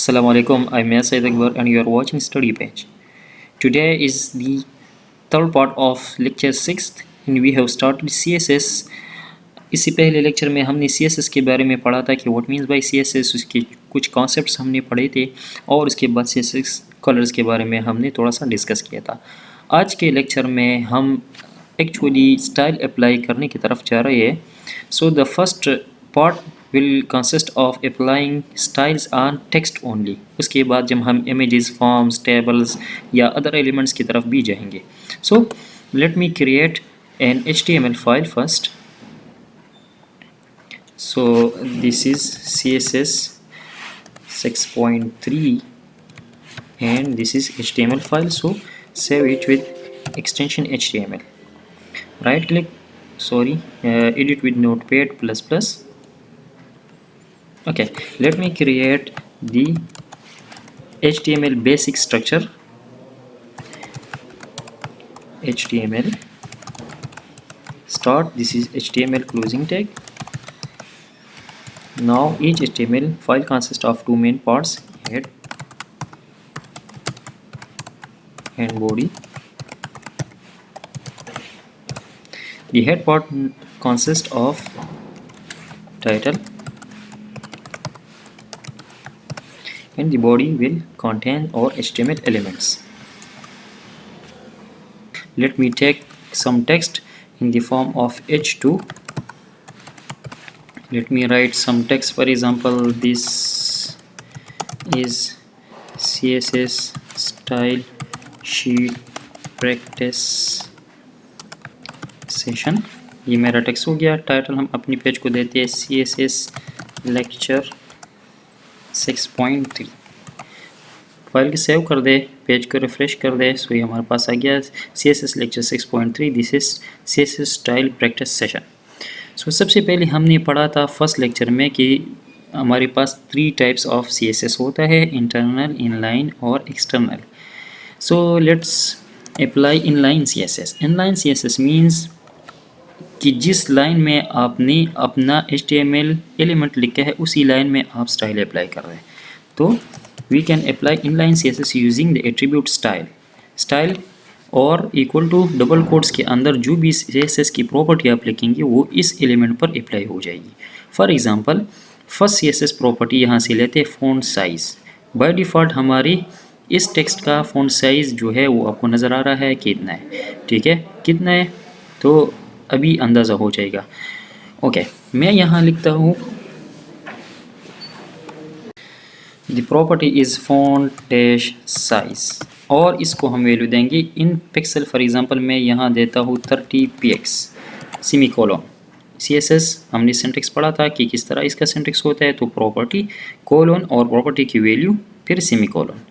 Assalamu alaikum, I'm Said Akbar and you are watching Study Page. Today is the third part of lecture 6th and we have started CSS. इससे पहले lecture में हमने CSS के बारे में पढ़ा था कि व्हाट मीन्स बाय CSS, उसके कुछ कॉन्सेप्ट्स हमने पढ़े थे और उसके बाद CSS कलर्स के बारे में हमने थोड़ा सा डिस्कस किया था। आज के लेक्चर में हम एक्चुअली स्टाइल अप्लाई करने की तरफ जा रहे हैं। So the first part will consist of applying styles on text only। उसके बाद जब हम images, forms, tables या other elements की तरफ भी जाएंगे। So let me create an HTML file first। So this is CSS 6.3 and this is HTML file, so save it with extension HTML, right click, edit with Notepad++. Okay, let me create the HTML basic structure. HTML start, this is HTML closing tag. Now each HTML file consists of two main parts, head and body. The head part consists of title and the body will contain all HTML elements. Let me take some text in the form of H2. Let me write some text. For example, this is CSS style sheet practice session। ये मेरा text हो गया। Title हम अपनी page को देते हैं CSS lecture 6.3। File को सेव कर दे, पेज को रिफ्रेश कर दे। सो ये हमारे पास आ गया CSS lecture 6.3। This is CSS style practice session. So सबसे पहले हमने पढ़ा था फर्स्ट लेक्चर में कि हमारे पास 3 टाइप्स ऑफ CSS होता है, इंटरनल, इनलाइन और external. So let's apply inline CSS। Inline CSS means कि जिस लाइन में आपने अपना HTML एलिमेंट लिखा है उसी लाइन में आप स्टाइल अप्लाई कर रहे हैं। तो we can apply inline CSS using the attribute style और इक्वल टू डबल कोट्स के अंदर जो भी CSS की प्रॉपर्टी आप लिखेंगे वो इस एलिमेंट पर अप्लाई हो जाएगी। For example first CSS property यहाँ से लेते हैं फ़ॉन्ट साइज़। बाय डिफ़ॉल्ट हमारी इस टेक्स्ट का फ़ॉन्ट साइज़ जो है वो आपको नज़र आ रहा है कितना है, ठीक है, कितना है तो अभी अंदाज़ा हो जाएगा। ओके, मैं यहाँ लिखता हूँ the property is font dash size और इसको हम वैल्यू देंगे इन पिक्सल। फॉर एग्जांपल मैं यहाँ देता हूँ 30 px सेमीकोलन। CSS हमने सिंटेक्स पढ़ा था कि किस तरह इसका सिंटेक्स होता है, तो प्रॉपर्टी कोलन और प्रॉपर्टी की वैल्यू फिर सेमीकोलन।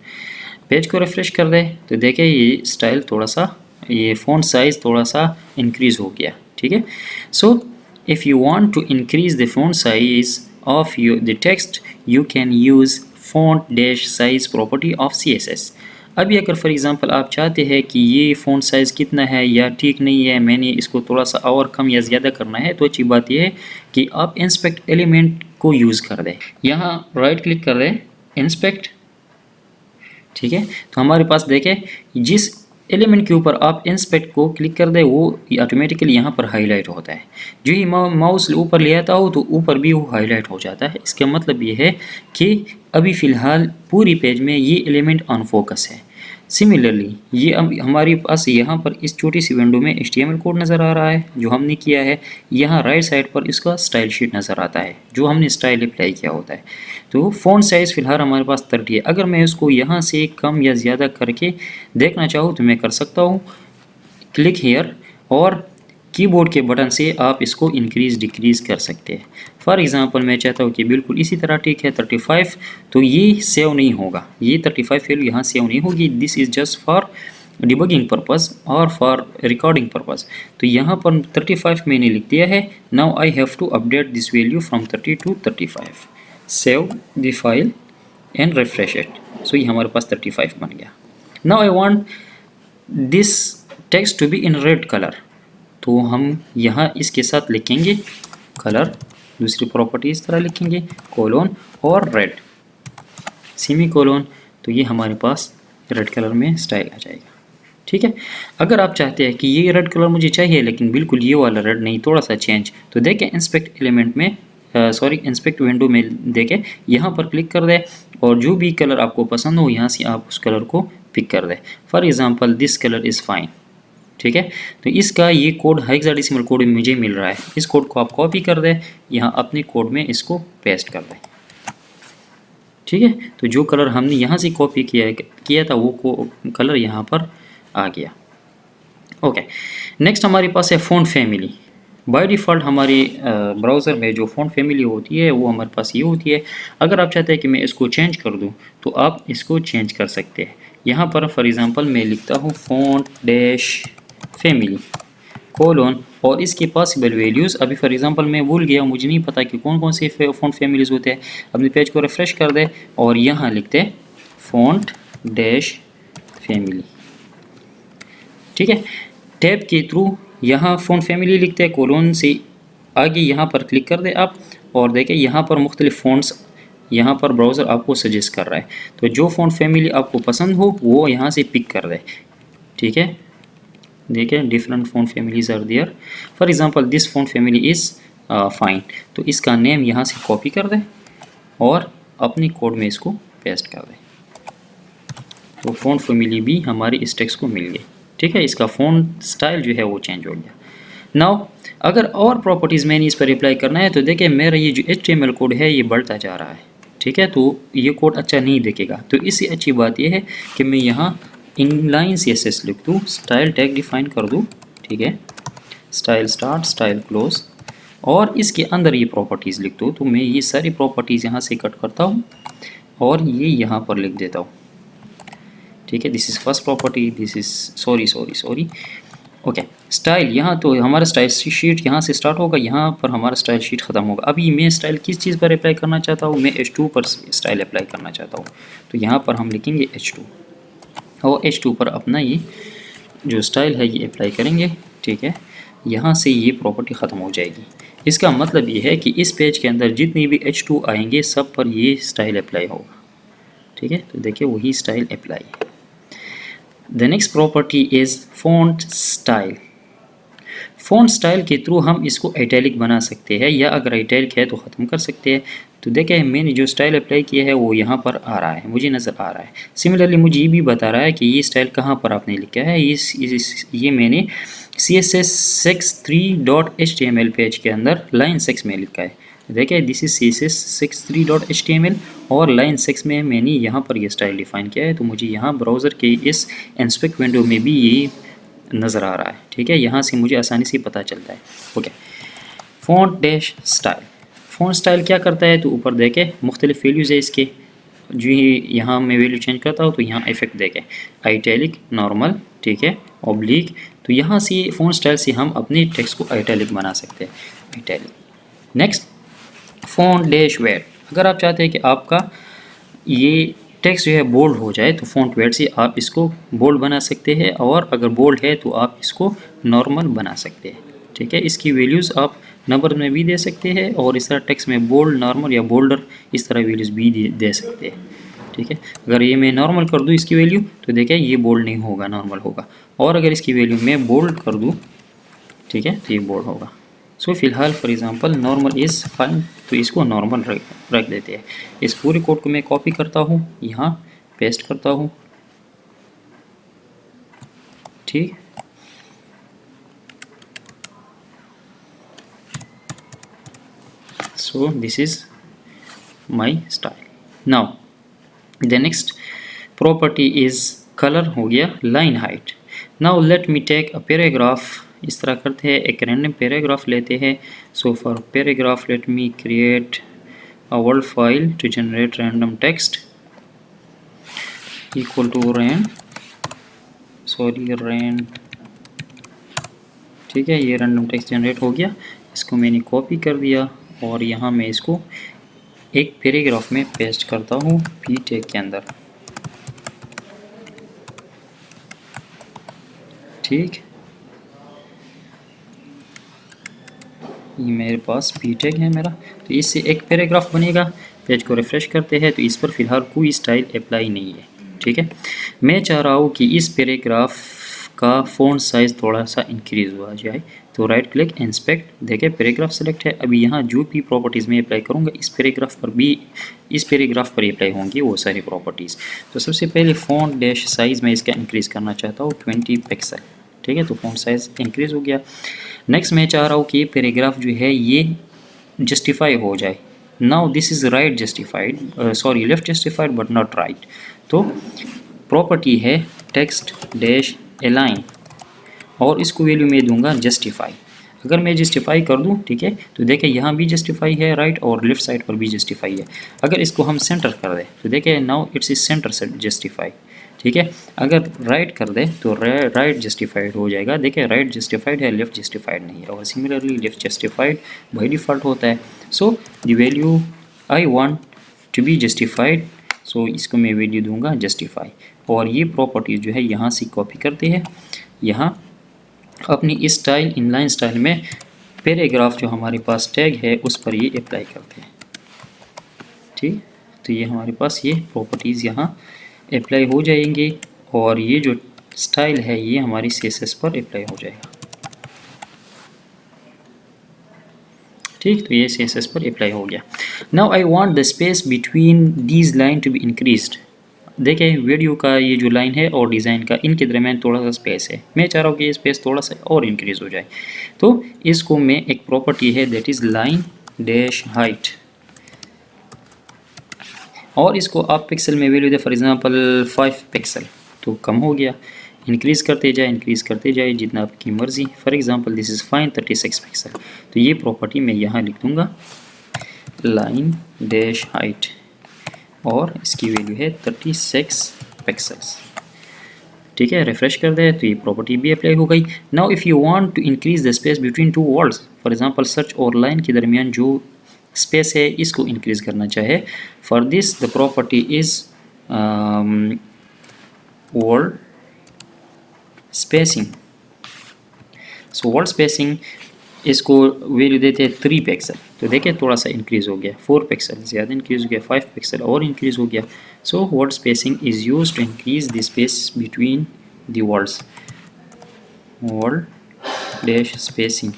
पेज को रिफ्रेश कर दे तो देखें ये स्टाइल थोड़ा सा, ये फॉन्ट साइज थोड़ा सा इंक्रीज हो गया, ठीक है। So if you want to increase the font size of the text you can use font dash size property of CSS। अभी अगर फॉर एग्जांपल आप चाहते हैं कि ये फॉन्ट साइज़ कितना है या ठीक नहीं है, मैंने इसको थोड़ा सा और कम या ज़्यादा करना है, तो अच्छी बात यह है कि आप इंस्पेक्ट एलिमेंट को यूज़ कर दें। यहाँ राइट क्लिक कर दें, इंस्पेक्ट, ठीक है। तो हमारे पास देखें जिस एलिमेंट के ऊपर आप इंस्पेक्ट को क्लिक कर दे वो ऑटोमेटिकली यहाँ पर हाईलाइट होता है। जो ही माउस ऊपर ले आता हो तो ऊपर भी वो हाईलाइट हो जाता है। इसका मतलब ये है कि अभी फ़िलहाल पूरी पेज में ये एलिमेंट ऑन फोकस है। सिमिलरली ये हमारे पास यहाँ पर इस छोटी सी विंडो में HTML कोड नज़र आ रहा है जो हमने किया है। यहाँ राइट साइड पर इसका स्टाइल शीट नज़र आता है जो हमने स्टाइल अप्लाई किया होता है। तो फ़ॉन्ट साइज़ फ़िलहाल हमारे पास 30 है। अगर मैं इसको यहाँ से कम या ज़्यादा करके देखना चाहूँ तो मैं कर सकता हूँ, क्लिक हेयर, और कीबोर्ड के बटन से आप इसको इंक्रीज़ डिक्रीज़ कर सकते हैं। फॉर एग्जांपल मैं चाहता हूँ कि बिल्कुल इसी तरह ठीक है 35, तो ये सेव नहीं होगा, ये 35 वैल्यू यहाँ सेव नहीं होगी। This is just for debugging purpose और फॉर रिकॉर्डिंग पर्पस। तो यहाँ पर 35 मैंने लिख दिया है। Now I have to update this value from 30 to 35। Save the file and refresh it. So ये हमारे पास 35 बन गया। Now I want this text to be in red colour, तो हम यहाँ इसके साथ लिखेंगे कलर, दूसरी प्रॉपर्टी इस तरह लिखेंगे कोलोन और रेड। सेमी कोलोन, तो ये हमारे पास रेड कलर में स्टाइल आ जाएगा। ठीक है, अगर आप चाहते हैं कि ये रेड कलर मुझे चाहिए लेकिन बिल्कुल ये वाला रेड नहीं, थोड़ा सा चेंज, तो देखें इंस्पेक्ट एलिमेंट में इंस्पेक्ट विंडो में देखें, यहाँ पर क्लिक कर दें और जो भी कलर आपको पसंद हो यहाँ से आप उस कलर को पिक कर दें। For example this colour is fine. ठीक है, तो इसका ये कोड हेक्साडेसिमल कोड मुझे मिल रहा है, इस कोड को आप कॉपी कर दें, यहाँ अपने कोड में इसको पेस्ट कर दें। ठीक है, तो जो कलर हमने यहाँ से कॉपी किया था वो कलर यहाँ पर आ गया। ओके, नेक्स्ट हमारे पास है फ़ॉन्ट फैमिली। बाय डिफ़ॉल्ट हमारे ब्राउज़र में जो फ़ॉन्ट फैमिली होती है वो हमारे पास ये होती है। अगर आप चाहते हैं कि मैं इसको चेंज कर दूँ तो आप इसको चेंज कर सकते हैं। यहाँ पर फॉर एग्ज़ाम्पल मैं लिखता हूँ फ़ॉन्ट डैश फैमिली कोलोन और इसके पॉसिबल वैल्यूज़। अभी फॉर एग्ज़ाम्पल मैं भूल गया, मुझे नहीं पता कि कौन कौन से फ़ॉन्ट फैमिलीज़ होते हैं। अपने पेज को रिफ़्रेश कर दे और यहाँ लिखते हैं फ़ॉन्ट डैश फैमिली। ठीक है, टैब के थ्रू यहाँ फ़ॉन्ट फैमिली लिखते हैं, कोलोन से आगे यहाँ पर क्लिक कर दे आप और देखें यहाँ पर मुख्तलिफ़ फ़ॉन्ट्स यहाँ पर ब्राउज़र आपको सजेस्ट कर रहा है। तो जो फ़ॉन्ट फैमिली आपको पसंद हो वो यहाँ से पिक कर दे। ठीक है, देखें different font families are there. For example this font family is fine, तो इसका नेम यहाँ से कॉपी कर दें और अपने कोड में इसको पेस्ट कर दें। तो फ़ॉन्ट फैमिली भी हमारी इस टेक्स्ट को मिल गई। ठीक है, इसका फ़ॉन्ट स्टाइल जो है वो चेंज हो गया। नाउ अगर और प्रॉपर्टीज़ मैंने इस पर अप्लाई करना है तो देखिए मेरा ये जो HTML कोड है ये बढ़ता जा रहा है। ठीक है, तो ये कोड अच्छा नहीं दिखेगा, तो इससे अच्छी बात यह है कि मैं यहाँ इनलाइन CSS लिख दूँ, स्टाइल टैग डिफाइन कर दूँ। ठीक है, स्टाइल स्टार्ट स्टाइल क्लोज और इसके अंदर ये प्रॉपर्टीज़ लिख दूँ। तो मैं ये सारी प्रॉपर्टीज़ यहाँ से कट करता हूँ और ये यहाँ पर लिख देता हूँ। ठीक है, this is first property, this is sorry okay. Style, यहाँ तो हमारा स्टाइल शीट यहाँ से स्टार्ट होगा, यहाँ पर हमारा स्टाइल शीट ख़त्म होगा। अभी मैं स्टाइल किस चीज़ पर अप्लाई करना चाहता हूँ, मैं H2 पर स्टाइल अप्लाई करना चाहता हूँ। तो यहाँ पर हम लिखेंगे H2 और H2 पर अपना ये जो स्टाइल है ये अप्लाई करेंगे। ठीक है, यहाँ से ये प्रॉपर्टी ख़त्म हो जाएगी। इसका मतलब ये है कि इस पेज के अंदर जितनी भी H2 आएंगे सब पर ये स्टाइल अप्लाई होगा। ठीक है, तो देखिए वही style apply. The next property is font style. Font style के थ्रू हम इसको इटैलिक बना सकते हैं या अगर इटैलिक है तो ख़त्म कर सकते हैं। तो देखें मैंने जो स्टाइल अप्लाई किया है वो यहाँ पर आ रहा है, मुझे नज़र आ रहा है। सिमिलरली मुझे ये भी बता रहा है कि ये स्टाइल कहाँ पर आपने लिखा है। ये मैंने CSS sex3.html पेज के अंदर लाइन 6 में लिखा है। देखिए दिस इज CSS sex3.html और लाइन 6 में मैंने यहाँ पर ये स्टाइल डिफाइन किया है। तो मुझे यहाँ ब्राउज़र के इस इंस्पेक्ट विंडो में भी ये नज़र आ रहा है। ठीक है, यहाँ से मुझे आसानी से पता चलता है। Okay, font dash style. Font style क्या करता है, तो ऊपर देखें मुख्तलिफ वैल्यूज़ है इसके। जो ही यहाँ मैं वैल्यू चेंज करता हूँ तो यहाँ इफेक्ट देखें, आइटैलिक, नॉर्मल, ठीक है, ऑब्लिक। तो यहाँ से फ़ॉन्ट स्टाइल से हम अपने टेक्स्ट को आइटैलिक बना सकते हैं, italic. Next font dash weight. अगर आप चाहते हैं कि आपका ये टेक्स्ट जो है बोल्ड हो जाए तो फ़ॉन्ट वेट से आप इसको बोल्ड बना सकते हैं और अगर बोल्ड है तो आप इसको नॉर्मल बना सकते हैं। ठीक है, इसकी वैल्यूज़ आप नंबर में भी दे सकते हैं और इस तरह टेक्स्ट में बोल्ड, नॉर्मल या बोल्डर इस तरह वैल्यूज़ भी दे सकते हैं। ठीक है, अगर ये मैं नॉर्मल कर दूँ इसकी वैल्यू तो देखिए ये बोल्ड नहीं होगा, नॉर्मल होगा। और अगर इसकी वैल्यू मैं बोल्ड कर दूँ, ठीक है, तो ये बोल्ड होगा। सो फिलहाल for example normal is fine, तो इसको नॉर्मल रख देते हैं। इस पूरे कोड को मैं कॉपी करता हूँ, यहाँ पेस्ट करता हूँ। ठीक, so this is my style. Now the next property is colour हो गया, line height. Now let me take a paragraph. इस तरह करते हैं, एक रैंडम पैराग्राफ लेते हैं। So for paragraph let me create a word file to generate random text equal to rand. ठीक है, ये रैंडम टेक्स्ट जनरेट हो गया। इसको मैंने कॉपी कर दिया और यहाँ मैं इसको एक पैराग्राफ में पेस्ट करता हूँ पी टैग के अंदर। ठीक, ये मेरे पास पी टैग है मेरा, तो इससे एक पैराग्राफ बनेगा। पेज को रिफ़्रेश करते हैं तो इस पर फ़िलहाल कोई स्टाइल अप्लाई नहीं है। ठीक है, मैं चाह रहा हूँ कि इस पैराग्राफ का फ़ॉन्ट साइज़ थोड़ा सा इंक्रीज़ हुआ जाए, तो राइट क्लिक इंस्पेक्ट, देखिए पैराग्राफ सेलेक्ट है। अभी यहाँ जो भी प्रॉपर्टीज़ में अप्लाई करूँगा इस पैराग्राफ पर ही अप्लाई होंगी वो सारी प्रॉपर्टीज़। तो सबसे पहले फ़ॉन्ट डैश साइज़ में इसका इंक्रीज़ करना चाहता हूँ 20 पिक्सल। ठीक है, तो फ़ॉन्ट साइज़ इंक्रीज़ हो गया। नेक्स्ट मैं चाह रहा हूँ कि पैराग्राफ जो है ये जस्टिफाई हो जाए। Now this is right justified, sorry left justified but not right. तो प्रॉपर्टी है टेक्स्ट डैश अलाइन और इसको वैल्यू मैं दूंगा जस्टिफाई। अगर मैं जस्टिफाई कर दूं, ठीक है, तो देखिए यहाँ भी जस्टिफाई है राइट और लेफ्ट साइड पर भी जस्टिफाई है। अगर इसको हम सेंटर कर दें तो देखिए नाउ इट्स इज सेंटर से जस्टिफाई। ठीक है, अगर राइट कर दे तो राइट जस्टिफाइड हो जाएगा। देखिए राइट जस्टिफाइड है, लेफ्ट जस्टिफाइड नहीं है, और similarly left justified by default होता है। So the value I want to be justified, so इसको मैं वैल्यू दूंगा जस्टिफाई। और ये प्रॉपर्टी जो है यहाँ से कॉपी करते हैं, यहाँ अपनी इस स्टाइल इनलाइन स्टाइल में पैराग्राफ जो हमारे पास टैग है उस पर ये अप्लाई करते हैं। ठीक, तो ये हमारे पास ये प्रॉपर्टीज़ यहाँ अप्लाई हो जाएंगे और ये जो स्टाइल है ये हमारी CSS पर अप्लाई हो जाएगा। ठीक, तो ये CSS पर अप्लाई हो गया। Now I want the space between these line to be increased. देखिए वीडियो का ये जो लाइन है और डिज़ाइन का इनके दरमियान थोड़ा सा स्पेस है, मैं चाह रहा हूँ कि ये स्पेस थोड़ा सा और इंक्रीज़ हो जाए। तो इसको मैं एक प्रॉपर्टी है that is line dash height, और इसको आप पिक्सल में value they for example 5 pixel, तो कम हो गया। इंक्रीज़ करते जाए जितना आपकी मर्ज़ी। For example this is fine 36 pixel, तो ये प्रॉपर्टी मैं यहाँ लिख दूँगा लाइन डैश हाइट और इसकी वैल्यू है 36 पिक्सल्स। ठीक है, रिफ्रेश कर दे तो ये प्रॉपर्टी भी अप्लाई हो गई। Now if you want to increase the space between two words, for example search और लाइन के दरमियान जो स्पेस है इसको इंक्रीज करना चाहे, for this the property is word spacing. So word spacing इसको वैल्यू देते हैं 3 पिक्सल, तो देखिए थोड़ा सा इंक्रीज़ हो गया, 4 पिक्सल ज़्यादा इंक्रीज़ हो गया, 5 पिक्सल और इंक्रीज़ हो गया। So word spacing is used to increase the space between the words, word dash spacing,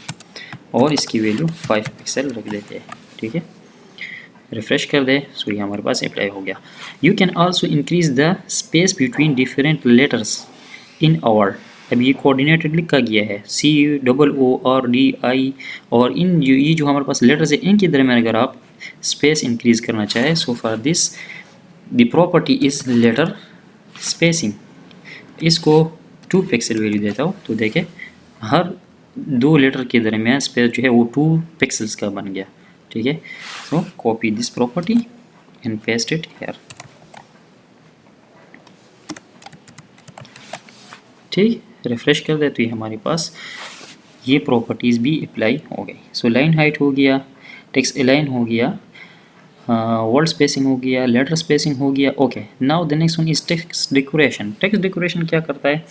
और इसकी वैल्यू 5 पिक्सल रख देते हैं। ठीक है, रिफ्रेश कर दे, सो ये हमारे पास अप्लाई हो गया। You can also increase the space between different letters in a word. अब ये कोऑर्डिनेटेड लिखा गया है COORDI, और इन ये जो हमारे पास लेटर्स है इनके दरमियान अगर आप स्पेस इंक्रीज करना चाहें, so for this the property is letter spacing. इसको 2 पिक्सल वैल्यू देता हूँ, तो देखें हर 2 लेटर के दरमियान स्पेस जो है वो 2 पिक्सल्स का बन गया। ठीक है, सो copy this property and paste it here. ठीक, रिफ्रेश कर दे तो ये हमारे पास ये प्रॉपर्टीज़ भी अप्लाई हो गई। सो लाइन हाइट हो गया, टेक्स्ट अलाइन हो गया, वर्ड स्पेसिंग हो गया, लेटर स्पेसिंग हो गया। Okay, now the next one is text decoration. Text decoration क्या करता है,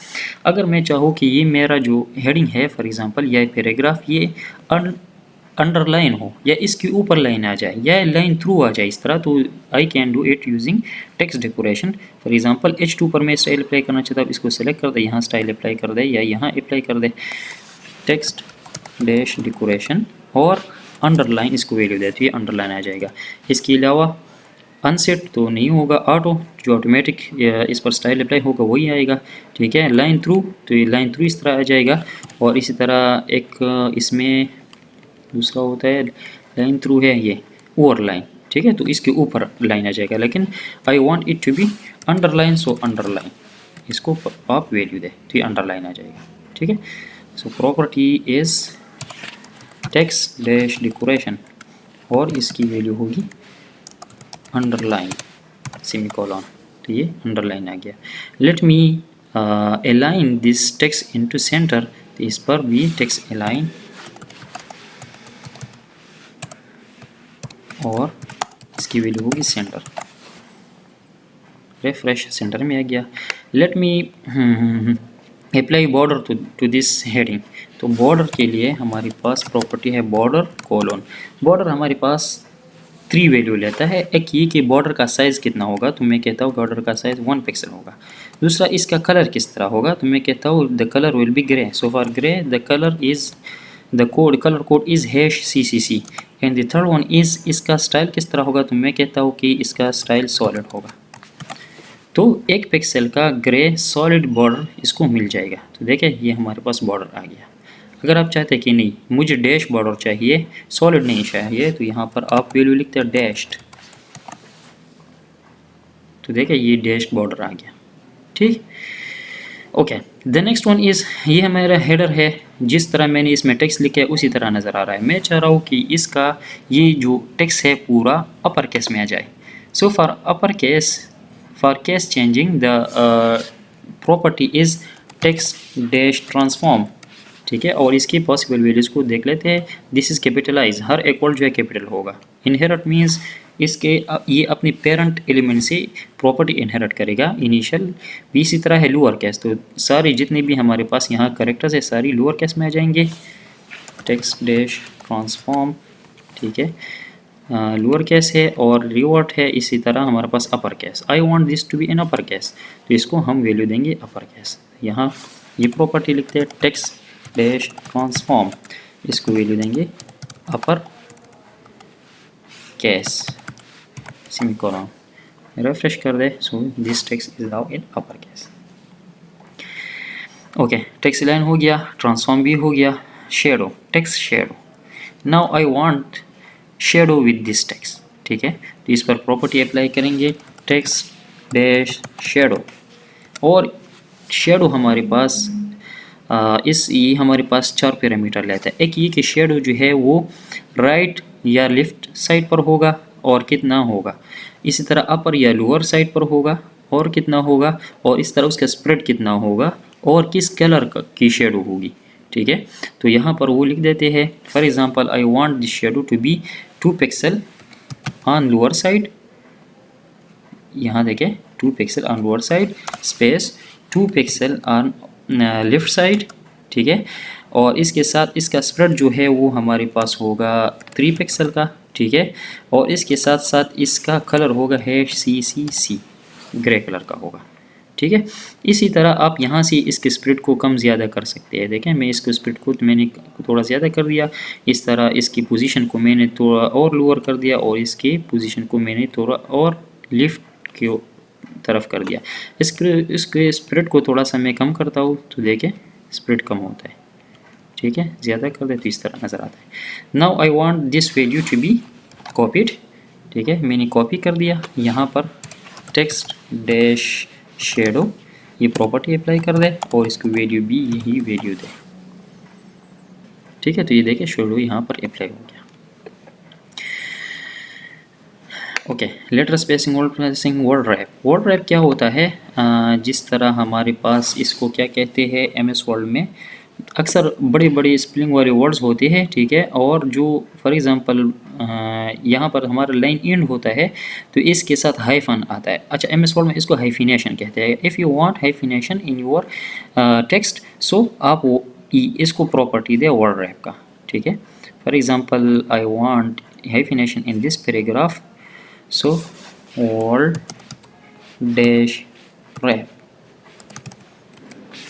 अगर मैं चाहूँ कि ये मेरा जो हेडिंग है फॉर एग्जांपल या पैराग्राफ ये अंडरलाइन हो या इसके ऊपर लाइन आ जाए या लाइन थ्रू आ जाए इस तरह, तो I can do it using text decoration. For example H2 पर मैं स्टाइल अप्लाई करना चाहता हूँ, इसको सेलेक्ट कर दे, यहाँ स्टाइल अप्लाई कर दे या यहाँ अप्लाई कर दे टेक्स्ट डैश डेकोरेशन और अंडरलाइन इसको वैल्यू दे तो ये अंडरलाइन आ जाएगा। इसके अलावा अनसेट तो नहीं होगा, ऑटो जो ऑटोमेटिक इस पर स्टाइल अप्लाई होगा वही आएगा। ठीक है, लाइन थ्रू तो ये लाइन थ्रू इस तरह आ जाएगा, और इसी तरह एक इसमें दूसरा होता है लाइन थ्रू है ये ओवर लाइन। ठीक है, तो इसके ऊपर लाइन आ जाएगा, लेकिन I want it to be underline, so underline इसको आप वैल्यू दे तो ये अंडरलाइन आ जाएगा। ठीक है, so property is text dash decoration और इसकी वैल्यू होगी अंडरलाइन सेमीकोलन, तो ये अंडरलाइन आ गया। Let me align this text into centre, तो इस पर भी टेक्स्ट अलाइन और इसकी वैल्यू होगी सेंटर। रिफ्रेश, सेंटर में आ गया। Let me apply border to this heading. तो बॉर्डर के लिए हमारे पास प्रॉपर्टी है बॉर्डर कोलोन। बॉर्डर हमारे पास 3 वैल्यू लेता है। एक ये कि बॉर्डर का साइज़ कितना होगा, तो मैं कहता हूँ बॉर्डर का साइज़ 1 पिक्सल होगा। दूसरा इसका कलर किस तरह होगा, तो मैं कहता हूँ the colour will be grey. So for grey the colour is colour code is #CCC। And the third one is इसका स्टाइल किस तरह होगा, तो मैं कहता हूँ कि इसका स्टाइल सॉलिड होगा। तो 1 पिक्सल का ग्रे सॉलिड बॉर्डर इसको मिल जाएगा। तो देखिए ये हमारे पास बॉर्डर आ गया। अगर आप चाहते हैं कि नहीं मुझे डैश बॉर्डर चाहिए, सॉलिड नहीं चाहिए, तो यहाँ पर आप वैल्यू लिखते हैं डैश्ड। तो देखिए ये डैश बॉर्डर आ गया। ठीक, okay. The next one is, ये हमारा हेडर है। जिस तरह मैंने इसमें टेक्स्ट लिखा है उसी तरह नज़र आ रहा है। मैं चाह रहा हूँ कि इसका ये जो टेक्स्ट है पूरा अपर केस में आ जाए। So for case changing the property is text dash transform. ठीक है, और इसकी पॉसिबल वैल्यूज़ को देख लेते हैं। दिस इज़ कैपिटलाइज, हर एक वर्ड जो है कैपिटल होगा। इनहेरिट मीन्स इसके ये अपनी पेरेंट एलिमेंट से प्रॉपर्टी इनहेरिट करेगा इनिशियल भी। इसी तरह है लोअर केस, तो सारी जितनी भी हमारे पास यहाँ करेक्टर्स है सारी लोअर केस में आ जाएंगे। टेक्स्ट डैश ट्रांसफॉर्म, ठीक है, लोअर केस है और रिवर्ट है। इसी तरह हमारे पास upper case. I want this to be in upper case, तो इसको हम वैल्यू देंगे अपर केस। यहाँ ये प्रॉपर्टी लिखते हैं टेक्स्ट डैश ट्रांसफॉर्म, इसको वैल्यू देंगे अपर केस, सेमीकोलन। रिफ्रेश कर दे, so this text is now in upper case. Okay, text line हो गया, ट्रांसफॉर्म भी हो गया। Shadow, text shadow. Now I want shadow with this text. ठीक है, तो इस पर प्रॉपर्टी अप्लाई करेंगे टेक्स्ट डैश शेडो। और शेडो हमारे पास ये हमारे पास 4 पैरामीटर लेता है। एक ये कि शेडो जो है वो राइट या लेफ्ट साइड पर होगा और कितना होगा, इसी तरह अपर या लोअर साइड पर होगा और कितना होगा, और इस तरह उसका स्प्रेड कितना होगा और किस कलर की शेडो होगी। ठीक है, तो यहाँ पर वो लिख देते हैं for example I want this shadow to be 2 pixel on lower side. यहाँ देखें 2 pixel on lower side space 2 pixel on left side. ठीक है, और इसके साथ इसका स्प्रेड जो है वो हमारे पास होगा 3 पिक्सल का। ठीक है, और इसके साथ साथ इसका कलर होगा #CCC, ग्रे कलर का होगा। ठीक है, इसी तरह आप यहाँ से इसके स्प्रेड को कम ज़्यादा कर सकते हैं। देखें मैं इसके स्प्रेड को मैंने थोड़ा ज़्यादा कर दिया, इस तरह इसकी पोजीशन को मैंने थोड़ा और लोअर कर दिया और इसकी पोजीशन को मैंने थोड़ा और लिफ्ट की तरफ कर दिया। इसके स्प्रेड को थोड़ा सा मैं कम करता हूँ तो देखें स्प्रेड कम होता है। ठीक है, ज़्यादा कर दे तो इस तरह नज़र आता है। Now I want this value to be copied. ठीक है, मैंने कॉपी कर दिया। यहाँ पर टेक्स्ट डैश शेडो ये प्रॉपर्टी अप्लाई कर दे और इसको वैल्यू भी यही वैल्यू दे। ठीक है, तो ये देखिए शेडो यहाँ पर अप्लाई हो गया। Okay, letter spacing, word spacing, word wrap. Word wrap क्या होता है, जिस तरह हमारे पास इसको क्या कहते हैं MS वर्ड में अक्सर बड़े बड़े स्पेलिंग वाले वर्ड्स होते हैं। ठीक है, और जो फॉर एग्जांपल यहाँ पर हमारा लाइन एंड होता है तो इसके साथ हाइफन आता है। अच्छा, MS वर्ड में इसको हाइफिनेशन कहते हैं। If you want hyphenation in your text, so आप वो इसको प्रॉपर्टी दे वर्ड रैप का। ठीक है, for example I want hyphenation in this paragraph, so word dash wrap.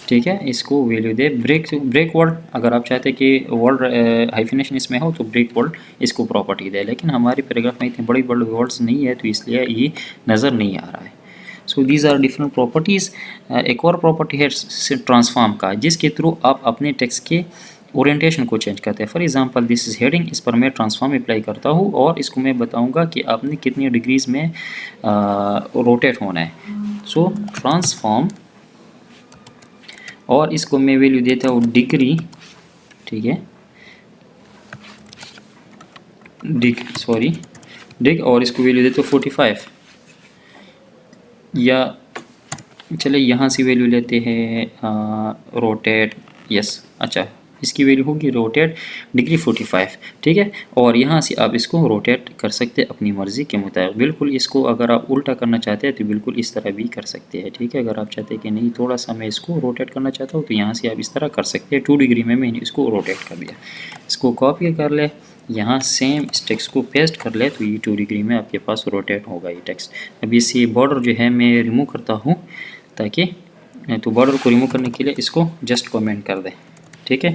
ठीक है, इसको वैल्यू दे ब्रेक वर्ड। अगर आप चाहते हैं कि वर्ड हाइफिनेशन इसमें हो तो ब्रेक वर्ड इसको प्रॉपर्टी दे, लेकिन हमारे पैराग्राफ में इतने बड़े बड़े वर्ड्स नहीं है तो इसलिए ये नज़र नहीं आ रहा है। So these are different properties. एक और प्रॉपर्टी है ट्रांसफॉर्म का, जिसके थ्रू आप अपने टेक्स्ट के ओरिएंटेशन को चेंज करते हैं। For example this is heading, इस पर मैं ट्रांसफॉर्म अप्लाई करता हूँ और इसको मैं बताऊँगा कि आपने कितनी डिग्रीज़ में रोटेट होना है। सो ट्रांसफॉर्म, और इसको मैं वैल्यू देता हूँ डिग्री। ठीक है, डिग, और इसको वैल्यू देता हूँ 45, या चले यहाँ से वैल्यू लेते हैं रोटेट। यस, अच्छा इसकी वैल्यू होगी रोटेट डिग्री 45। ठीक है, और यहाँ से आप इसको रोटेट कर सकते हैं अपनी मर्ज़ी के मुताबिक। बिल्कुल इसको अगर आप उल्टा करना चाहते हैं तो बिल्कुल इस तरह भी कर सकते हैं। ठीक है, अगर आप चाहते हैं कि नहीं थोड़ा सा मैं इसको रोटेट करना चाहता हूँ तो यहाँ से आप इस तरह कर सकते हैं। 2 डिग्री में मैंने इसको रोटेट कर दिया। इसको कॉपी कर ले यहाँ सेम इस टेक्स्ट को पेस्ट कर ले तो ये 2 डिग्री में आपके पास रोटेट होगा ये टेक्स्ट। अब इसी बॉर्डर जो है मैं रिमूव करता हूँ ताकि तो बॉर्डर को रिमूव करने के लिए इसको जस्ट कमेंट कर दें, ठीक है।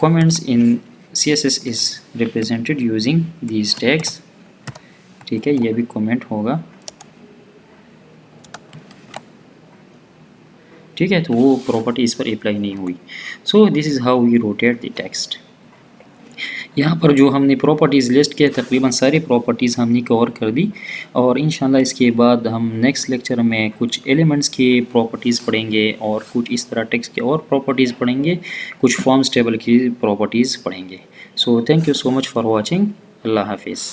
Comments in CSS is represented using these tags, ठीक है, ये भी कमेंट होगा, ठीक है। तो वो प्रॉपर्टी इस पर अप्लाई नहीं हुई। So this is how we rotate the text. यहाँ पर जो हमने प्रॉपर्टीज़ लिस्ट किए तकरीबन सारी प्रॉपर्टीज़ हमने कवर कर दी और इंशाल्लाह इसके बाद हम नेक्स्ट लेक्चर में कुछ एलिमेंट्स की प्रॉपर्टीज़ पढ़ेंगे और कुछ इस तरह टेक्स्ट की और प्रॉपर्टीज़ पढ़ेंगे, कुछ फॉर्म्स टेबल की प्रॉपर्टीज़ पढ़ेंगे। So thank you so much for watching. अल्लाह हाफिज़।